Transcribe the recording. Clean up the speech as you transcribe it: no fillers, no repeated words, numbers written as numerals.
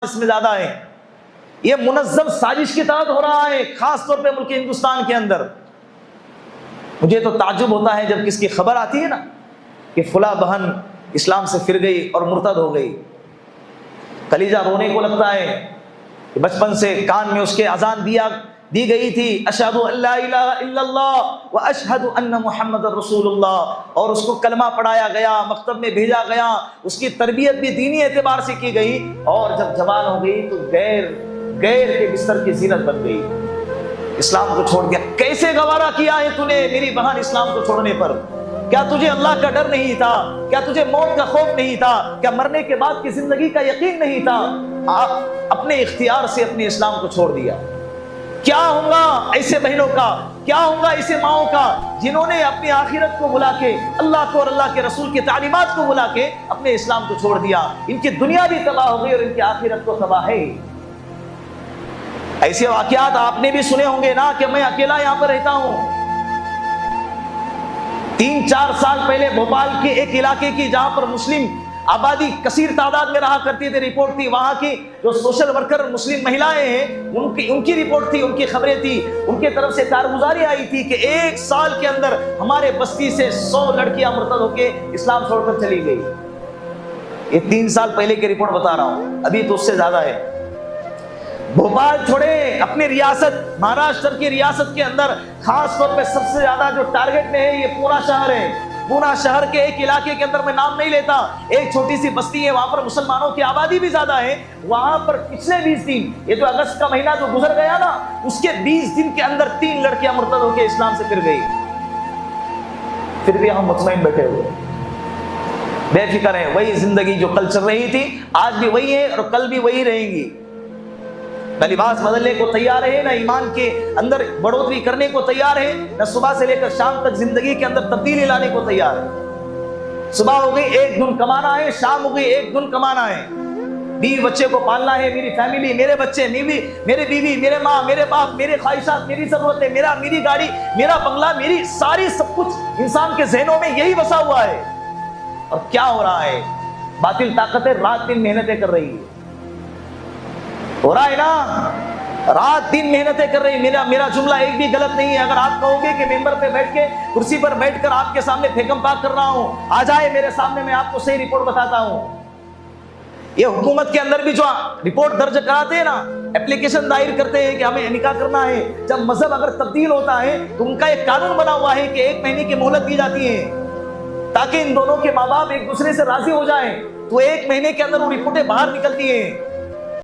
इसमें ज्यादा है। ये मुनज़्ज़म साजिश के तहत हो रहा है, खास तौर पे मुल्क हिंदुस्तान के अंदर। मुझे तो ताज्जुब होता है जब किसकी खबर आती है ना कि फुला बहन इस्लाम से फिर गई और मुर्तद हो गई, कलीजा रोने को लगता है कि बचपन से कान में उसके अजान दी गई थी, अशहदु अल्ला इलाहा इल्लल्लाह व अशहदु अन्ना मुहम्मदर रसूलुल्लाह, और उसको कलमा पढ़ाया गया, मकतब में भेजा गया, उसकी तरबियत भी दीनी एतबार से की गई, और जब जवान हो गई तो गैर के बिस्तर की जीनत बन गई, इस्लाम को छोड़ दिया। कैसे गवारा किया है तूने मेरी बहन इस्लाम को छोड़ने पर? क्या तुझे अल्लाह का डर नहीं था? क्या तुझे मौत का खौफ नहीं था? क्या मरने के बाद की जिंदगी का यकीन नहीं था? आप अपने इख्तियार से अपने इस्लाम को छोड़ दिया। क्या होगा ऐसे बहनों का, क्या होगा ऐसे माओं का जिन्होंने अपनी आखिरत को बुला के, अल्लाह को और अल्लाह के रसूल की तालीमात को बुला के अपने इस्लाम को छोड़ दिया। इनकी दुनिया भी तबाह हो गई और इनकी आखिरत को तबाह है। ऐसे वाकयात आपने भी सुने होंगे ना कि मैं अकेला यहां पर रहता हूं। 3-4 साल पहले भोपाल के एक इलाके की जहां पर मुस्लिम आबादी कसीर तादाद में रहा करती थी, रिपोर्ट थी, वहां की जो सोशल वर्कर मुस्लिम महिलाएं हैं उनकी रिपोर्ट थी, उनकी खबरें थी, उनके तरफ से कारगुजारी आई थी कि 1 साल के अंदर हमारे बस्ती से 100 लड़कियां मुर्तद होके इस्लाम छोड़कर चली गई। ये 3 साल पहले की रिपोर्ट बता रहा हूं, अभी तो उससे ज्यादा है। भोपाल छोड़े, अपनी रियासत महाराष्ट्र की रियासत के अंदर खास तौर पे सबसे ज्यादा जो टारगेट में है ये पूना शहर है। पूना शहर के एक इलाके के अंदर, मैं नाम नहीं लेता, एक छोटी सी बस्ती है, वहां पर मुसलमानों की आबादी भी ज्यादा है। वहां पर पिछले 20 दिन, ये जो अगस्त का महीना जो गुजर गया ना, उसके 20 दिन के अंदर 3 लड़कियां मुर्तद होकर इस्लाम से फिर गई। फिर भी हम मुतमईन बैठे हुए, बेफिक्र है। वही जिंदगी जो कल चल रही थी आज भी वही है और कल भी वही रहेंगी। न लिबास बदलने को तैयार है, न ईमान के अंदर बढ़ोतरी करने को तैयार है, न सुबह से लेकर शाम तक जिंदगी के अंदर तब्दीली लाने को तैयार है। सुबह हो गई 1 धुन कमाना है, शाम हो गई 1 धुन कमाना है, बीवी बच्चे को पालना है, मेरी फैमिली, मेरे बच्चे, मेरे बीवी, मेरे माँ, मेरे बाप, मेरे ख्वाहिशात, मेरी जरूरतें, मेरी गाड़ी, मेरा बंगला, मेरी सारी सब कुछ इंसान के जहनों में यही बसा हुआ है। और क्या हो रहा है? बातिल ताकतें रात दिन मेहनतें कर रही है। हो रहा है ना, रात दिन मेहनतें कर रही। मेरा जुमला एक भी गलत नहीं है। अगर आप कहोगे कि मेंबर पे बैठ के, कुर्सी पर बैठकर आपके सामने फेकम पाक कर रहा हूं, आ जाए मेरे सामने, मैं आपको सही रिपोर्ट बताता हूं। ये हुकूमत के अंदर भी जो रिपोर्ट दर्ज कराते हैं ना, एप्लीकेशन दायर करते हैं कि हमें निकाह करना है, जब मजहब अगर तब्दील होता है तो उनका एक कानून बना हुआ है कि 1 महीने की मोहलत दी जाती है ताकि इन दोनों के माँ बाप एक दूसरे से राजी हो जाएं। तो 1 महीने के अंदर वो रिपोर्टें बाहर निकलती हैं।